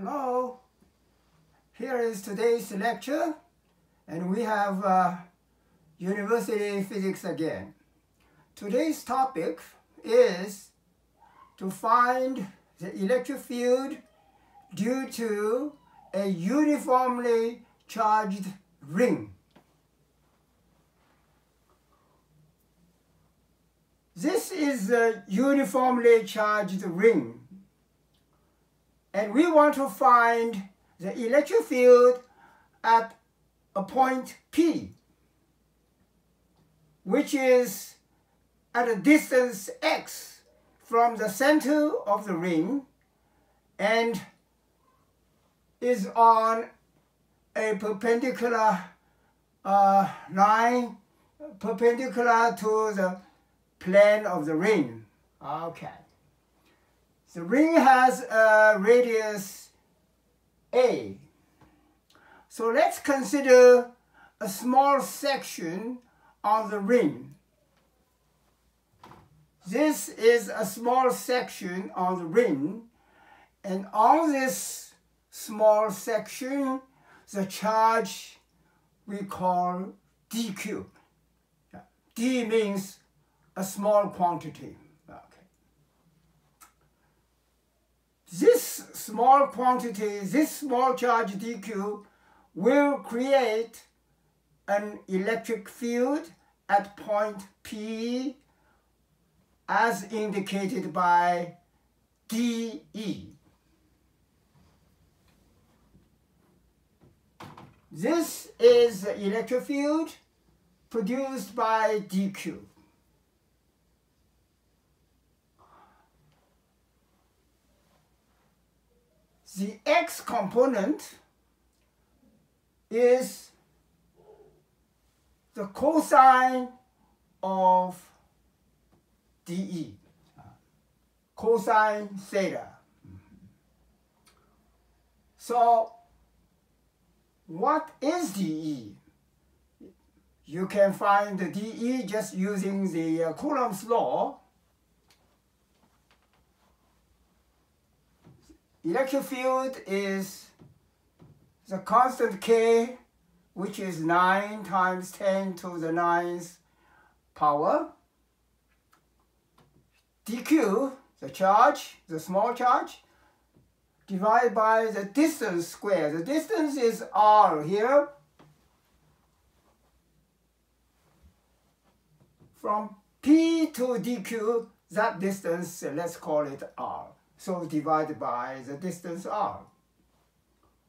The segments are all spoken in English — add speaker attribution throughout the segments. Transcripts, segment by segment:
Speaker 1: Hello, here is today's lecture, and we have university physics again. Today's topic is to find the electric field due to a uniformly charged ring. This is a uniformly charged ring, and we want to find the electric field at a point P, which is at a distance x from the center of the ring and is on a perpendicular line perpendicular to the plane of the ring. Okay. The ring has a radius A. So let's consider a small section on the ring. This is a small section on the ring, and on this small section, the charge we call dq. D means a small quantity. This small quantity, this small charge dq, will create an electric field at point P as indicated by dE. This is the electric field produced by dq. The x component is the cosine of dE, cosine theta. So what is dE? You can find the dE just using the Coulomb's law. Electric field is the constant K, which is 9 times 10 to the 9th power. dq, the charge, the small charge, divided by the distance squared. The distance is r here. From P to dq, that distance, let's call it r. So divided by the distance r.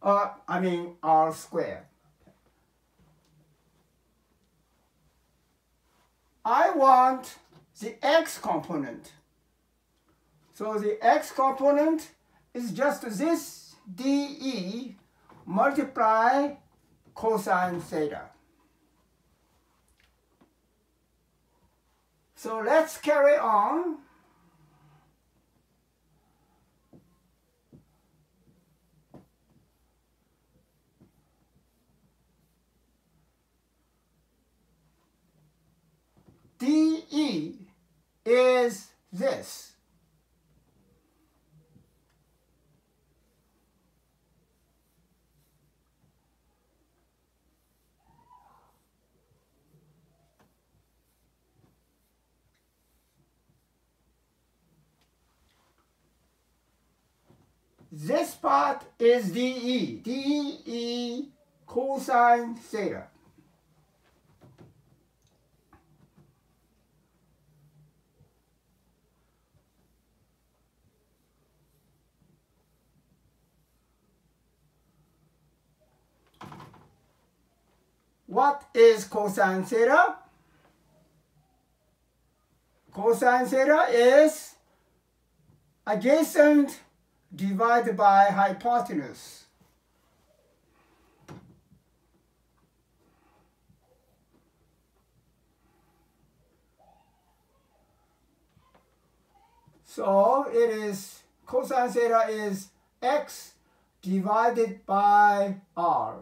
Speaker 1: R squared. I want the x component. So the x component is just this dE multiply cosine theta. So let's carry on. dE is this. This part is dE, dE cosine theta. What is cosine theta? Cosine theta is adjacent divided by hypotenuse. So it is, cosine theta is x divided by r.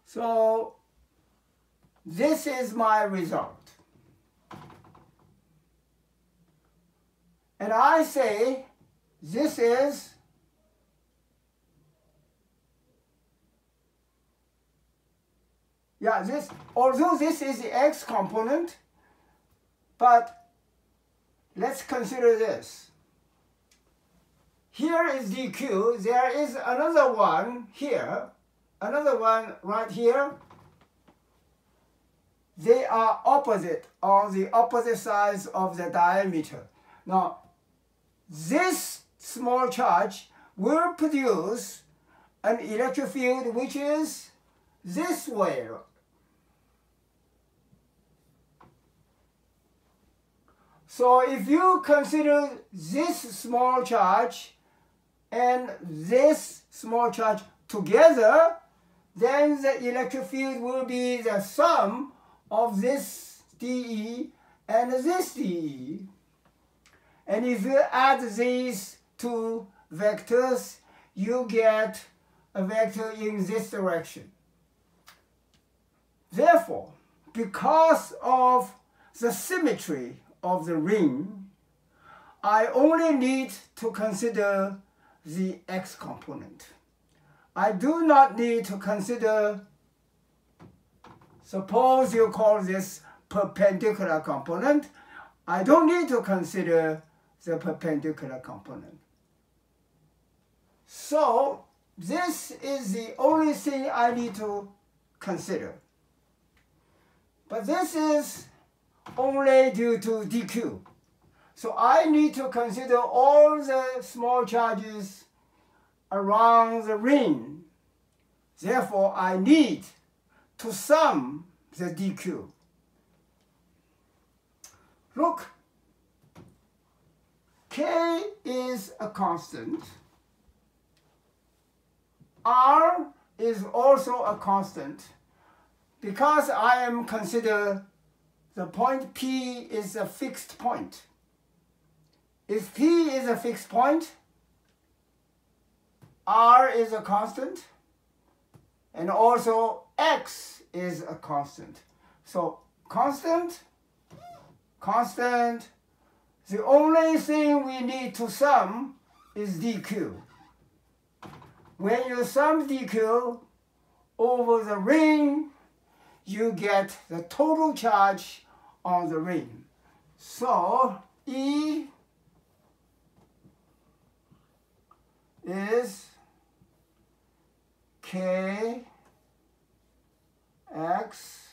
Speaker 1: So this is my result. And I say this is although this is the x component, but let's consider this. Here is dq, there is another one here, another one right here. They are opposite, on the opposite sides of the diameter. Now, this small charge will produce an electric field which is this way. So if you consider this small charge and this small charge together, then the electric field will be the sum of this dE and this dE. And if you add these two vectors, you get a vector in this direction. Therefore, because of the symmetry of the ring, I only need to consider the x component. I do not need to consider, suppose you call this perpendicular component, I don't need to consider the perpendicular component. So this is the only thing I need to consider. But this is only due to dq. So I need to consider all the small charges around the ring. Therefore, I need to sum the dq. Look, k is a constant. R is also a constant. Because I am consider the point P is a fixed point. If P is a fixed point, R is a constant, and also X is a constant. So constant, constant, the only thing we need to sum is dq. When you sum dq over the ring, you get the total charge on the ring. So E is K X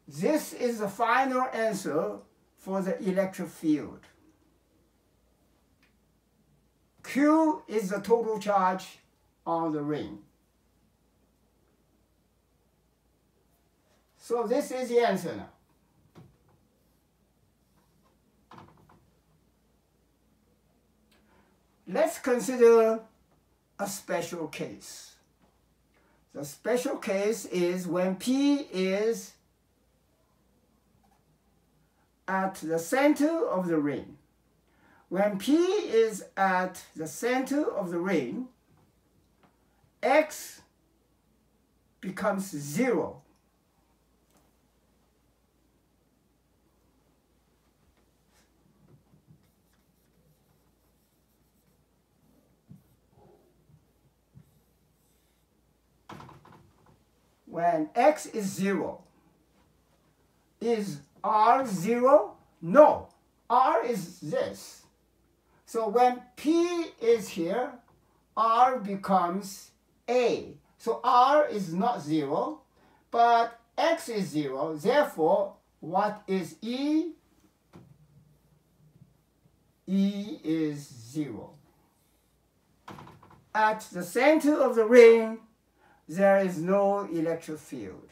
Speaker 1: This is the final answer for the electric field. Q is the total charge on the ring. So this is the answer now. Let's consider a special case. The special case is when P is at the center of the ring. When P is at the center of the ring, X becomes 0. When X is 0, is R 0? No, R is this. So when P is here, R becomes A. So R is not 0, but X is 0. Therefore, what is E? E is 0. At the center of the ring, there is no electric field.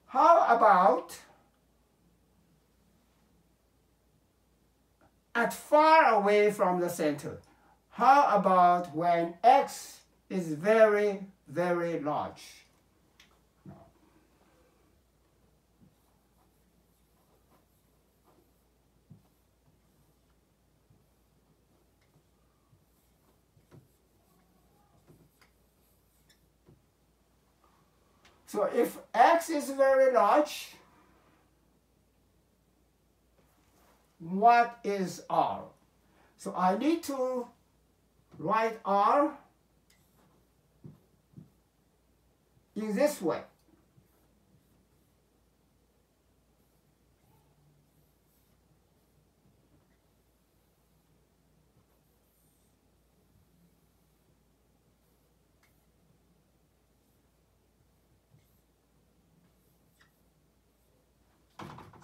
Speaker 1: How about at far away from the center? How about when X is very, very large? So if x is very large, what is r? So I need to write r in this way.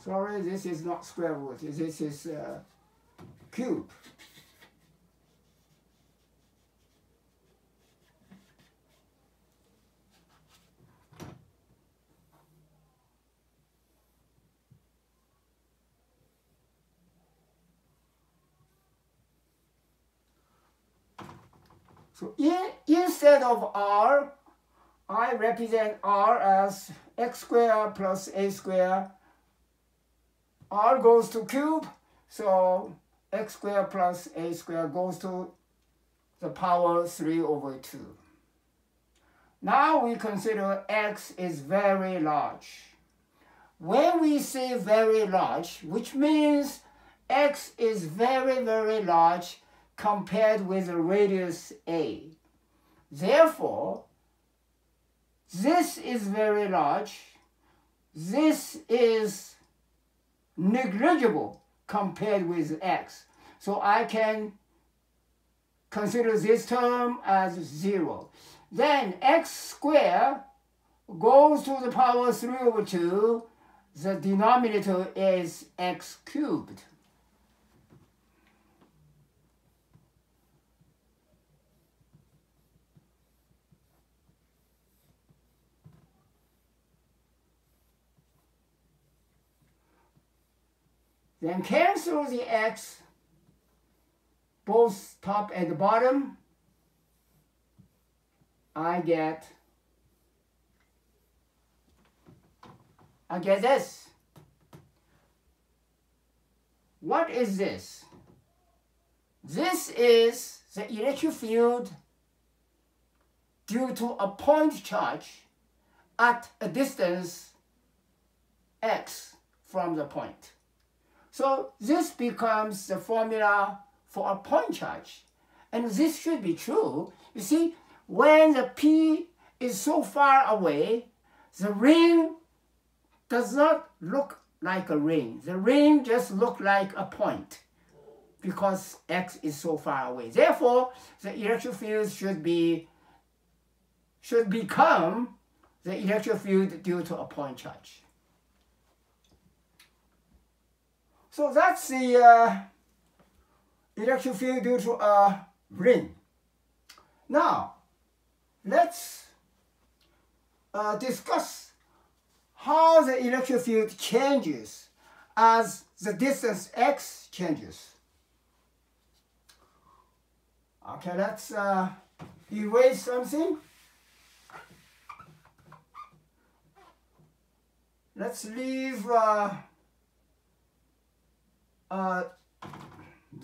Speaker 1: Sorry, this is not square root. This is cube. So instead of r, I represent r as x squared plus a squared. R goes to cube, so x squared plus a squared goes to the power 3 over 2. Now we consider x is very large. When we say very large, which means x is very, very large compared with the radius a. Therefore, this is very large. This is negligible compared with x. So I can consider this term as 0. Then x squared goes to the power 3 over 2. The denominator is x cubed. Then cancel the x, both top and bottom. I get this. What is this? This is the electric field due to a point charge at a distance x from the point. So this becomes the formula for a point charge. And this should be true. You see, when the P is so far away, the ring does not look like a ring. The ring just looks like a point because x is so far away. Therefore, the electric field should become the electric field due to a point charge. So that's the electric field due to a ring. Now, let's discuss how the electric field changes as the distance x changes. Okay, let's erase something. Let's leave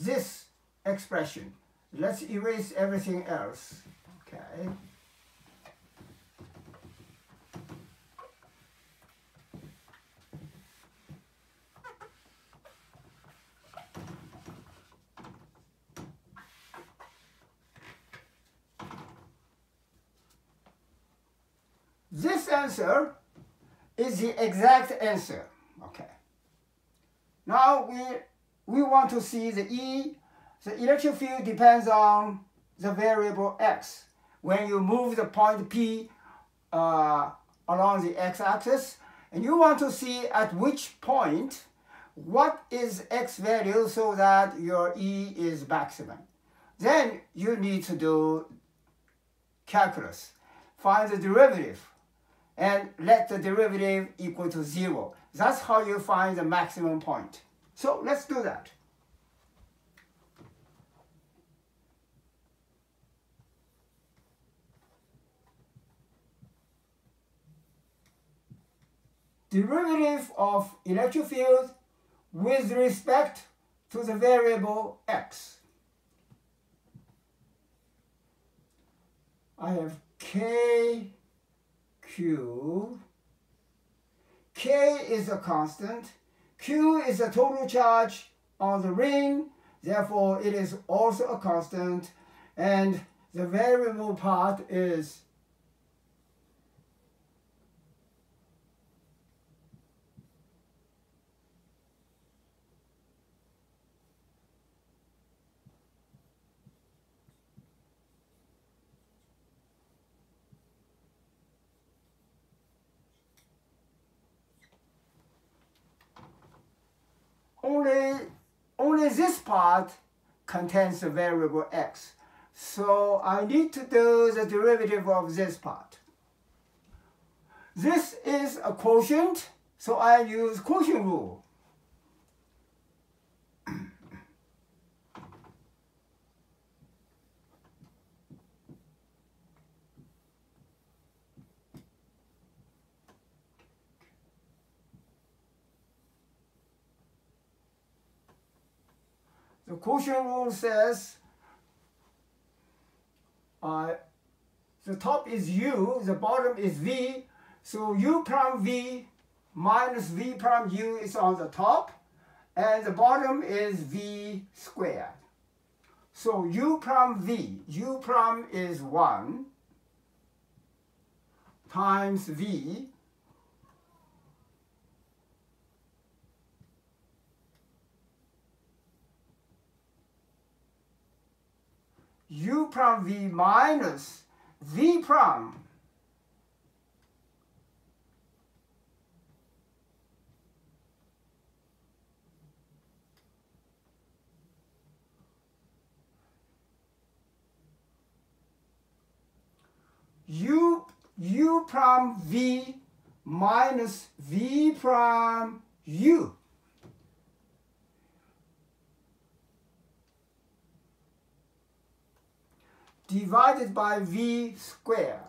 Speaker 1: this expression. Let's erase everything else. Okay. This answer is the exact answer. Okay. Now we want to see the E. The electric field depends on the variable x. When you move the point P along the x-axis, and you want to see at which point what is x value so that your E is maximum. Then you need to do calculus. Find the derivative and let the derivative equal to 0. That's how you find the maximum point. So let's do that. Derivative of electric field with respect to the variable x. I have k Q. K is a constant. Q is the total charge on the ring, therefore it is also a constant, and the variable part is only this part contains the variable x. So I need to do the derivative of this part. This is a quotient, so I use quotient rule. The quotient rule says the top is u, the bottom is v, so u prime v minus v prime u is on the top, and the bottom is v squared. So u prime is 1 times v u prime v minus v prime u prime v minus v prime u divided by v squared.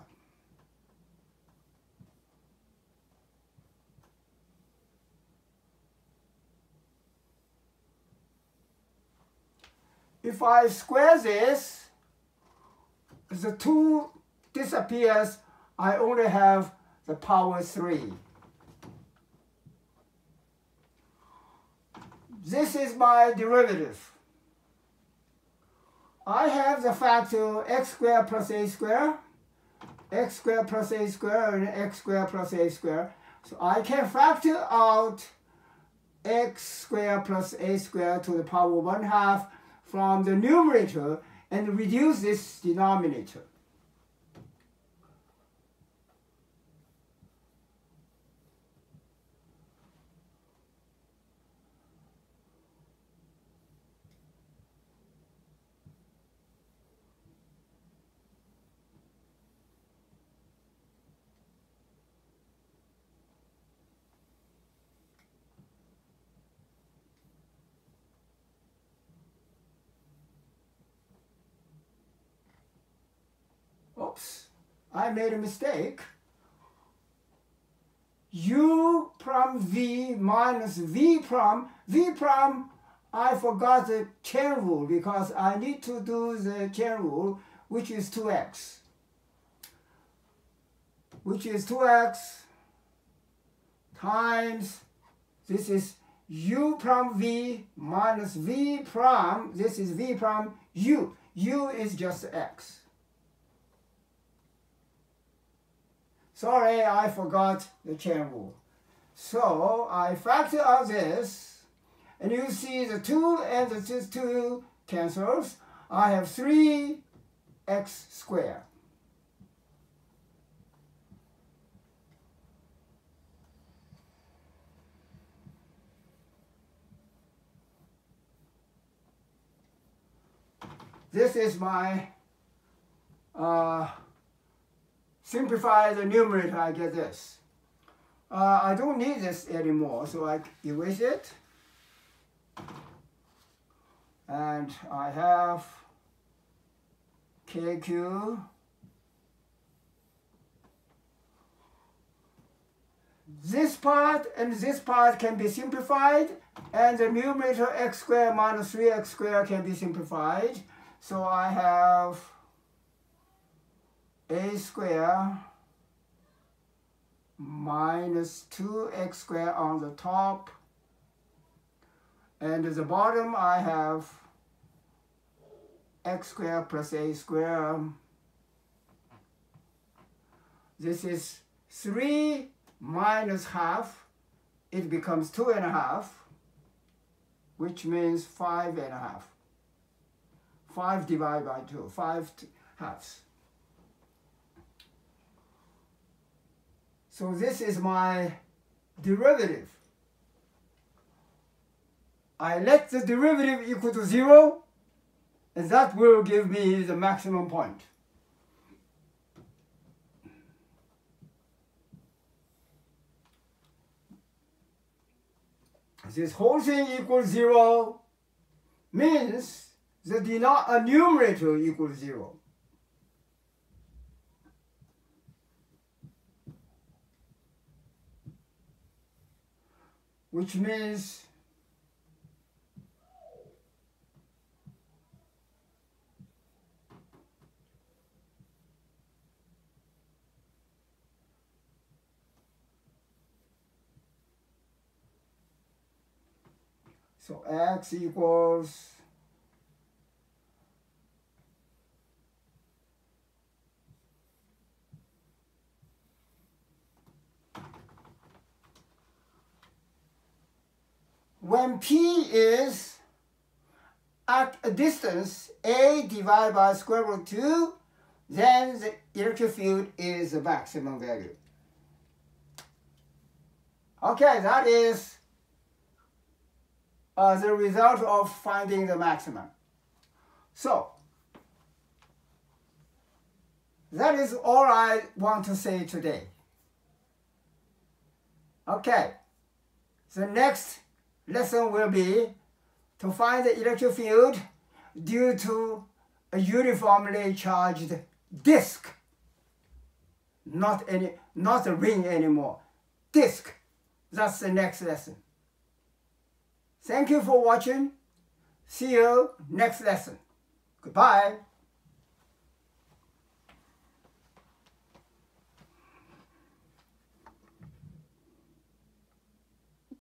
Speaker 1: If I square this, the 2 disappears, I only have the power 3. This is my derivative. I have the factor x squared plus a squared, x squared plus a squared, and x squared plus a squared. So I can factor out x squared plus a squared to the power 1/2 from the numerator and reduce this denominator. Oops, I made a mistake. U prime v minus v prime, I forgot the chain rule because I need to do the chain rule, which is 2x. Which is 2x times, this is u prime v minus v prime, this is v prime u. U is just x. Sorry, I forgot the chain rule. So I factor out this, and you see the 2 and the 2 cancels. I have 3x squared. This is my simplify the numerator, I get this. I don't need this anymore, so I erase it. And I have KQ. This part and this part can be simplified, and the numerator x squared minus 3x squared can be simplified. So I have a squared minus 2x squared on the top. And at the bottom, I have x squared plus a squared. This is 3 minus half. It becomes 2.5, which means 5.5. 5 divided by 2, 5 halves. So this is my derivative. I let the derivative equal to 0, and that will give me the maximum point. This whole thing equals 0 means the numerator equals 0. Which means so x equals when P is at a distance a divided by square root 2, then the electric field is the maximum value. Okay, that is the result of finding the maximum. So, that is all I want to say today. Okay, the next lesson will be to find the electric field due to a uniformly charged disk. Not a ring anymore. Disk. That's the next lesson. Thank you for watching. See you next lesson. Goodbye.